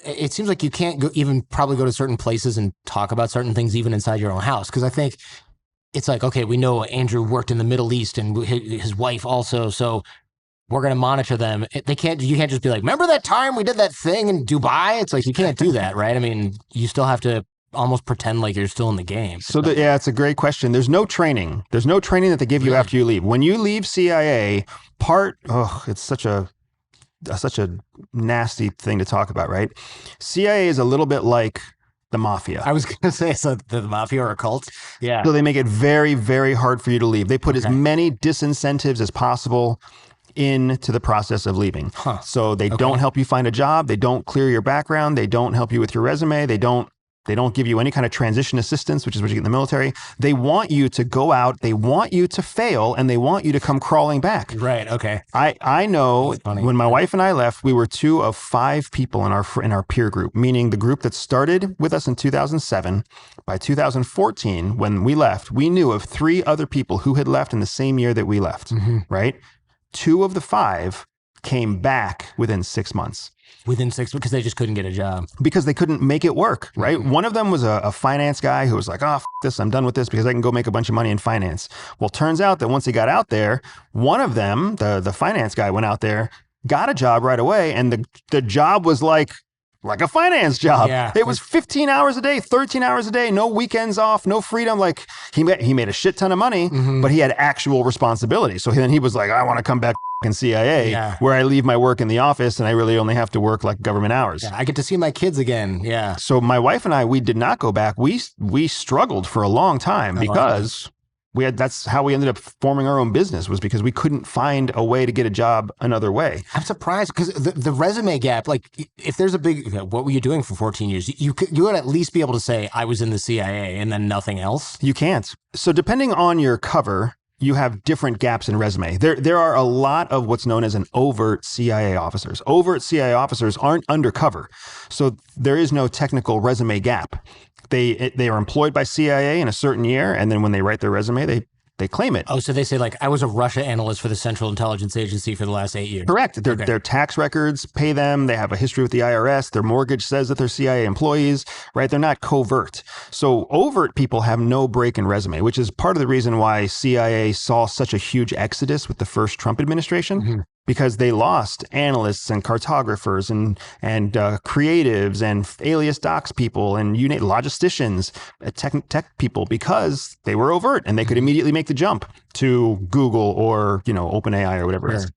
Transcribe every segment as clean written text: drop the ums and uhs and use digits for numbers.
it seems like you can't even probably go to certain places and talk about certain things even inside your own house. Because I think it's like, okay, we know Andrew worked in the Middle East and his wife also, so we're going to monitor them. You can't just be like, remember that time we did that thing in Dubai? It's like, you can't do that, right? I mean, you still have to almost pretend like you're still in the game. So yeah, it's a great question. There's no training. There's no training that they give you after you leave. When you leave CIA, it's such a nasty thing to talk about, right? CIA is a little bit like the Mafia. I was going to say, so the Mafia or a cult? Yeah. So they make it very, very hard for you to leave. They put as many disincentives as possible into the process of leaving. So they don't help you find a job. They don't clear your background. They don't help you with your resume. They don't give you any kind of transition assistance, which is what you get in the military. They want you to go out, they want you to fail, and they want you to come crawling back. Right, okay. I know when my wife and I left, we were 2 of 5 people in our peer group, meaning the group that started with us in 2007. By 2014, when we left, we knew of 3 other people who had left in the same year that we left, right? 2 of the 5 came back within 6 months. Within 6, because they just couldn't get a job. Because they couldn't make it work, right? One of them was a finance guy who was like, oh, this, I'm done with this because I can go make a bunch of money in finance. Well, turns out that once he got out there, one of them, the finance guy, went out there, got a job right away, and the job was like a finance job. Yeah. It was 15 hours a day, 13 hours a day, no weekends off, no freedom. Like he made a shit ton of money, but he had actual responsibility. So then he was like, I want to come back in CIA where I leave my work in the office and I really only have to work like government hours. Yeah, I get to see my kids again. Yeah. So my wife and I, we did not go back. We struggled for a long time because that's how we ended up forming our own business, was because we couldn't find a way to get a job another way. I'm surprised because the resume gap, like if there's a big, what were you doing for 14 years? You would at least be able to say I was in the CIA and then nothing else. You can't. So depending on your cover, you have different gaps in resume. There are a lot of what's known as an overt CIA officers. Overt CIA officers aren't undercover. So there is no technical resume gap. They are employed by CIA in a certain year, and then when they write their resume, they claim it. Oh, so they say like, I was a Russia analyst for the Central Intelligence Agency for the last 8 years. Correct. Their tax records pay them. They have a history with the IRS. Their mortgage says that they're CIA employees, right? They're not covert. So overt people have no break in resume, which is part of the reason why CIA saw such a huge exodus with the first Trump administration. Because they lost analysts and cartographers and creatives and alias docs people and logisticians, tech people, because they were overt and they could immediately make the jump to Google or OpenAI or whatever it is.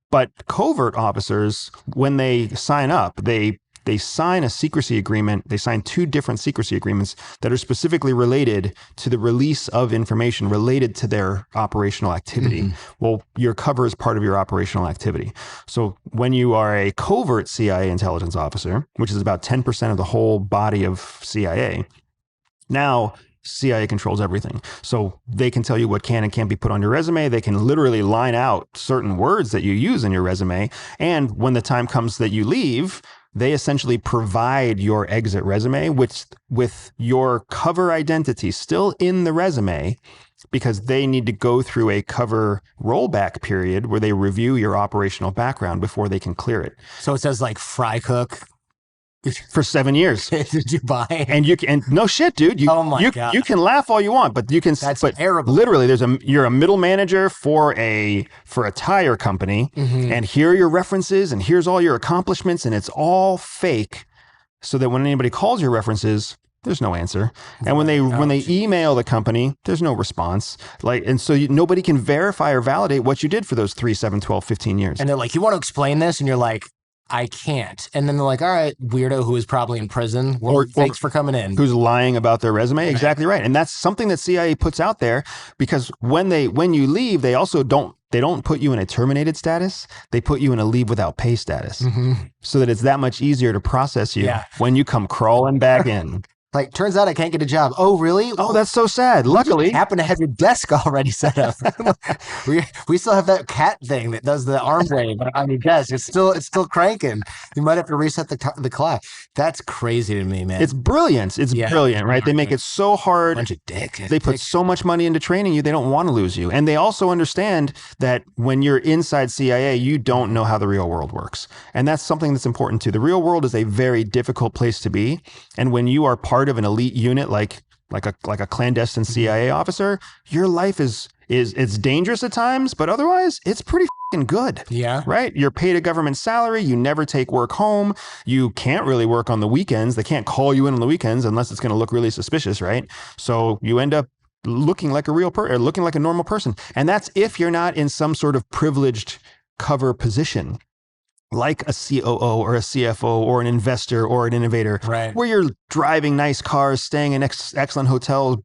But covert officers, when they sign up, they sign a secrecy agreement. They sign 2 different secrecy agreements that are specifically related to the release of information related to their operational activity. Well, your cover is part of your operational activity. So when you are a covert CIA intelligence officer, which is about 10% of the whole body of CIA, now CIA controls everything. So they can tell you what can and can't be put on your resume. They can literally line out certain words that you use in your resume. And when the time comes that you leave, they essentially provide your exit resume with your cover identity still in the resume, because they need to go through a cover rollback period where they review your operational background before they can clear it. So it says like fry cook for 7 years. Did you buy? And no shit, dude. Oh my God. You can laugh all you want, but That's terrible. Literally, you're a middle manager for a tire company, and here are your references, and here's all your accomplishments, and it's all fake, so that when anybody calls your references, there's no answer. And when they email the company, there's no response. And so nobody can verify or validate what you did for those 3, 7, 12, 15 years. And they're like, you want to explain this? And you're like, I can't. And then they're like, all right, weirdo who is probably in prison. Well, thanks for coming in. Who's lying about their resume. Right. Exactly right. And that's something that CIA puts out there, because when you leave, they also don't put you in a terminated status. They put you in a leave without pay status, so that it's that much easier to process you when you come crawling back in. Like, turns out I can't get a job. Oh, really? Oh, that's so sad. You Luckily, happen to have your desk already set up. we still have that cat thing that does the arm wave on your desk. It's still cranking. You might have to reset the clock. That's crazy to me, man. it's brilliant. It's Yeah, brilliant, right? They make it so hard. bunch of dick. They put so much money into training you, they don't want to lose you. And they also understand that when you're inside CIA, you don't know how the real world works. And that's something that's important too. The real world is a very difficult place to be. And when you are part of an elite unit like a clandestine CIA officer, your life is it's dangerous at times, but otherwise it's pretty fucking good. Yeah. Right? You're paid a government salary, you never take work home, you can't really work on the weekends. They can't call you in on the weekends unless it's going to look really suspicious, right? So you end up looking like a real person, looking like a normal person. And that's if you're not in some sort of privileged cover position, like a COO or a CFO or an investor or an innovator, Right. where you're driving nice cars, staying in excellent hotels,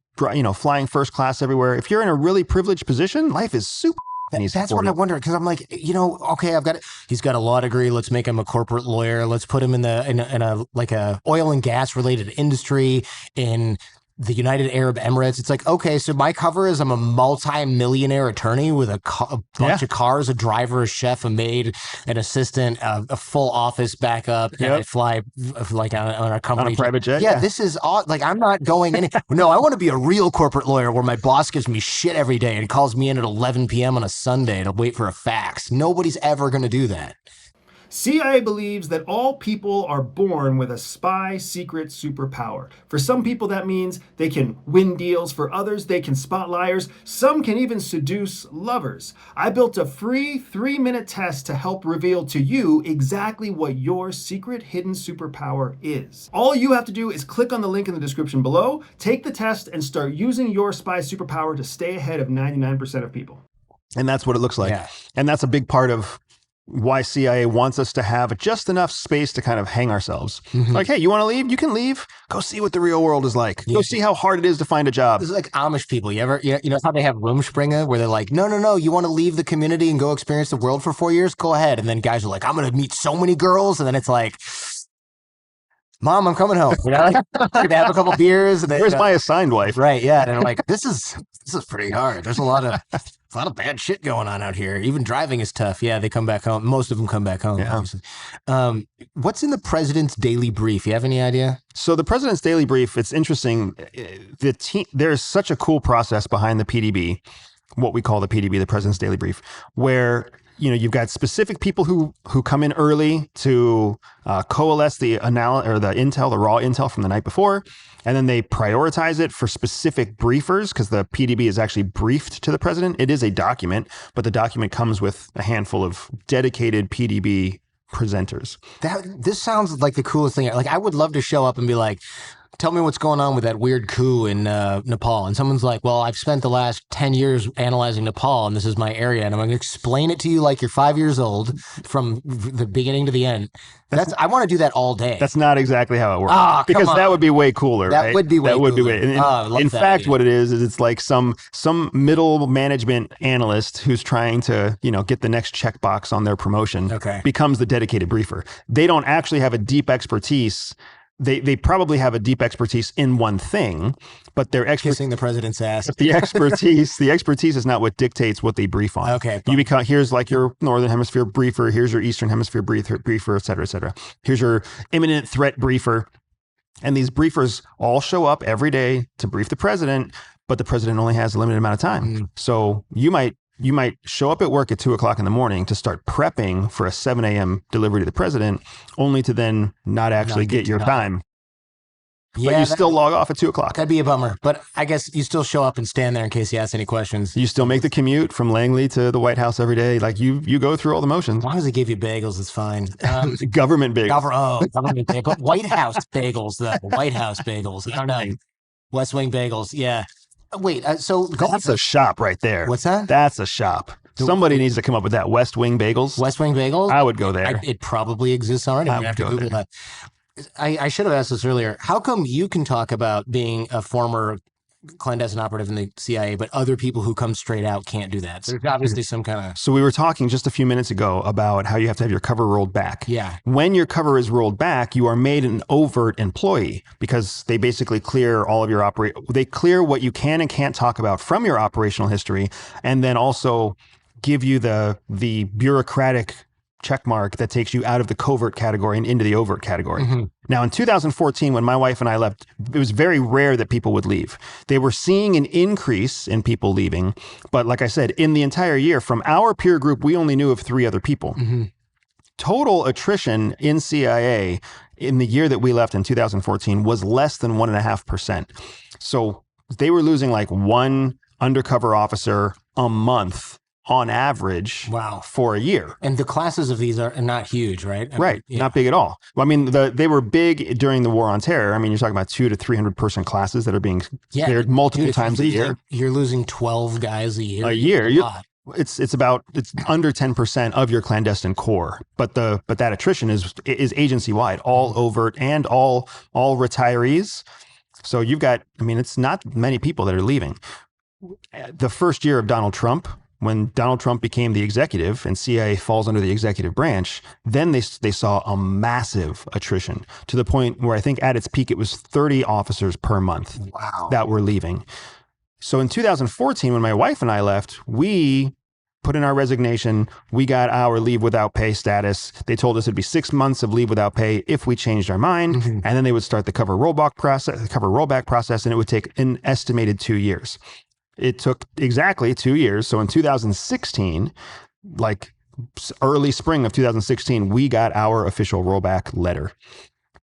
flying first class everywhere. If you're in a really privileged position, life is super easy. That's what I wonder, because I'm like, okay, he's got a law degree. Let's make him a corporate lawyer. Let's put him in a like a oil and gas related industry in the United Arab Emirates. It's like, okay, so my cover is I'm a multi-millionaire attorney with a bunch of cars, a driver, a chef, a maid, an assistant, a full office backup, and I fly like on a company on a private jet. Yeah, this is all like I'm not going any. No, I want to be a real corporate lawyer where my boss gives me shit every day and calls me in at 11 p.m. on a Sunday to wait for a fax. Nobody's ever going to do that. CIA believes that all people are born with a spy secret superpower. For some people, that means they can win deals. For others, they can spot liars. Some can even seduce lovers. I built a free 3-minute test to help reveal to you exactly what your secret hidden superpower is. All you have to do is click on the link in the description below, take the test, and start using your spy superpower to stay ahead of 99% of people. And that's what it looks like. Yeah. And that's a big part of why CIA wants us to have just enough space to kind of hang ourselves. Like, hey, you want to leave? You can leave. Go see what the real world is like. Go see how hard it is to find a job. This is like Amish people. You know how they have Rumspringa, where they're like, no, you want to leave the community and go experience the world for 4 years? Go ahead. And then guys are like, I'm going to meet so many girls. And then it's like, Mom, I'm coming home. They have a couple beers. And Where's my assigned wife? Right. Yeah. And I'm like, this is pretty hard. There's a lot of bad shit going on out here. Even driving is tough. Yeah, they come back home. Most of them come back home. Yeah. Obviously. What's in the president's daily brief? You have any idea? So the president's daily brief, it's interesting. There's such a cool process behind the PDB, what we call the PDB, the president's daily brief, where you've got specific people who come in early to coalesce the the intel, the raw intel from the night before, and then they prioritize it for specific briefers because the PDB is actually briefed to the president. It is a document, but the document comes with a handful of dedicated PDB presenters. This sounds like the coolest thing. Like, I would love to show up and be like, tell me what's going on with that weird coup in Nepal. And someone's like, well, I've spent the last 10 years analyzing Nepal, and this is my area. And I'm going to explain it to you like you're 5 years old from the beginning to the end. I want to do that all day. That's not exactly how it works. Because that would be way cooler. That right? would be way That would cooler. be way. In fact, what it is it's like some middle management analyst who's trying to get the next checkbox on their promotion. Okay. Becomes the dedicated briefer. They don't actually have a deep expertise. They probably have a deep expertise in one thing, but their kissing the president's ass. The expertise is not what dictates what they brief on. Okay. Here's like your Northern Hemisphere briefer. Here's your Eastern Hemisphere briefer, et cetera, et cetera. Here's your imminent threat briefer. And these briefers all show up every day to brief the president, but the president only has a limited amount of time. So you might show up at work at 2:00 in the morning to start prepping for a 7 a.m. delivery to the president, only to then not actually get your time. Yeah, but you still log off at 2:00. That'd be a bummer. But I guess you still show up and stand there in case he asks any questions. You still make the commute from Langley to the White House every day. Like you go through all the motions. As long as they give you bagels, it's fine. Government bagels. Government bagels. White House bagels, though. White House bagels. I don't know. West Wing bagels. Yeah. Wait, that's a shop right there. What's that? That's a shop. Somebody needs to come up with that. West Wing bagels. West Wing bagels? I would go there. It probably exists already. I have to Google that. I should have asked this earlier. How come you can talk about being a former clandestine operative in the CIA, but other people who come straight out can't do that. So there's obviously some kind of. So we were talking just a few minutes ago about how you have to have your cover rolled back. Yeah. When your cover is rolled back, you are made an overt employee because they basically clear all of your they clear what you can and can't talk about from your operational history, and then also give you the bureaucratic check mark that takes you out of the covert category and into the overt category. Mm-hmm. Now, in 2014, when my wife and I left, it was very rare that people would leave. They were seeing an increase in people leaving. But like I said, in the entire year, from our peer group, we only knew of 3 other people. Mm-hmm. Total attrition in CIA in the year that we left in 2014 was less than 1.5%. So they were losing like 1 undercover officer a month on average. Wow. For a year. And the classes of these are not huge, right? Right. Yeah. Not big at all. Well, I mean, they were big during the war on terror. I mean, you're talking about 200 to 300 person classes that are being cleared multiple times a year. You're losing 12 guys a year. A year. It's under 10% of your clandestine core, but that attrition is agency wide, all overt and all retirees. So you've got, I mean, it's not many people that are leaving. The first year of Donald Trump, when Donald Trump became the executive and CIA falls under the executive branch, then they saw a massive attrition to the point where I think at its peak, it was 30 officers per month. Wow. That were leaving. So in 2014, when my wife and I left, we put in our resignation. We got our leave without pay status. They told us it'd be 6 months of leave without pay if we changed our mind. Mm-hmm. And then they would start the cover rollback process, and it would take an estimated 2 years. It took exactly 2 years. So in 2016, like early spring of 2016, we got our official rollback letter.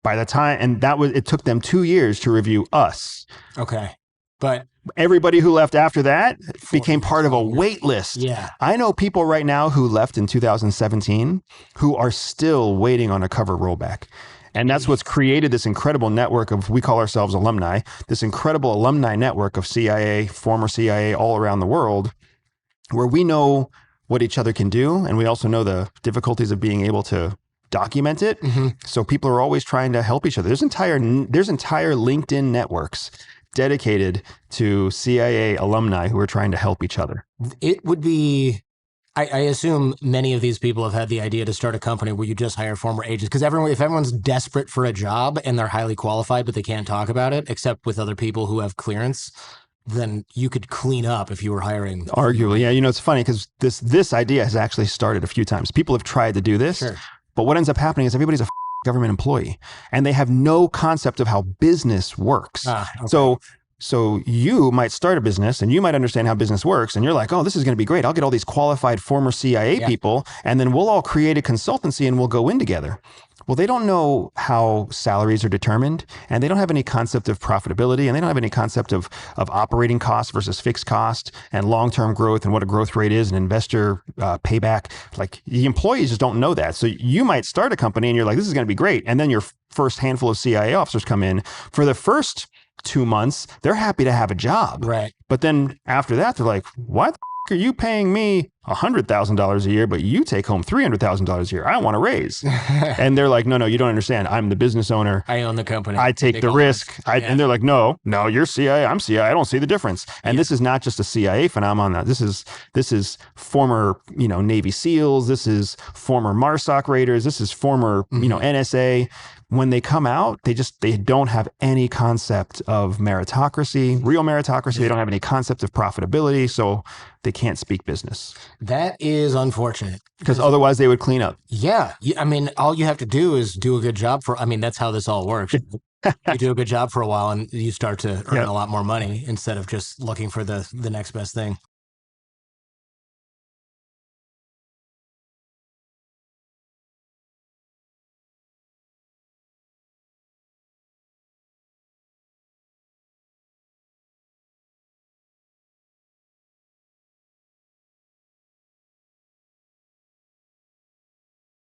By the time, and it took them 2 years to review us. Okay. But everybody who left after that became part of a wait list. Yeah. I know people right now who left in 2017 who are still waiting on a cover rollback. And that's what's created this incredible network of, we call ourselves alumni, this incredible alumni network of CIA, former CIA all around the world, where we know what each other can do. And we also know the difficulties of being able to document it. Mm-hmm. So people are always trying to help each other. There's entire LinkedIn networks dedicated to CIA alumni who are trying to help each other. It would be... I assume many of these people have had the idea to start a company where you just hire former agents, because if everyone's desperate for a job and they're highly qualified, but they can't talk about it, except with other people who have clearance, then you could clean up if you were hiring. Arguably, yeah. You know, it's funny because this idea has actually started a few times. People have tried to do this, sure. But what ends up happening is everybody's a government employee and they have no concept of how business works. Okay. So you might start a business and you might understand how business works. And you're like, oh, this is going to be great. I'll get all these qualified former CIA people and then we'll all create a consultancy and we'll go in together. Well, they don't know how salaries are determined and they don't have any concept of profitability and they don't have any concept of operating costs versus fixed cost and long-term growth and what a growth rate is and investor payback. Like the employees just don't know that. So you might start a company and you're like, this is going to be great. And then your first handful of CIA officers come in. For the first 2 months, they're happy to have a job. Right. But then after that, they're like, why the are you paying me $100,000 a year, but you take home $300,000 a year? I want a raise. And they're like, no, you don't understand. I'm the business owner. I own the company. I take the risk. And they're like, no, you're CIA. I'm CIA. I don't see the difference. And this is not just a CIA phenomenon. This is former, Navy SEALs. This is former MARSOC raiders. This is former, NSA. When they come out, they don't have any concept of meritocracy, real meritocracy. They don't have any concept of profitability. So they can't speak business. That is unfortunate. Because otherwise they would clean up. Yeah. I mean, all you have to do is do a good job that's how this all works. You do a good job for a while and you start to earn a lot more money instead of just looking for the next best thing.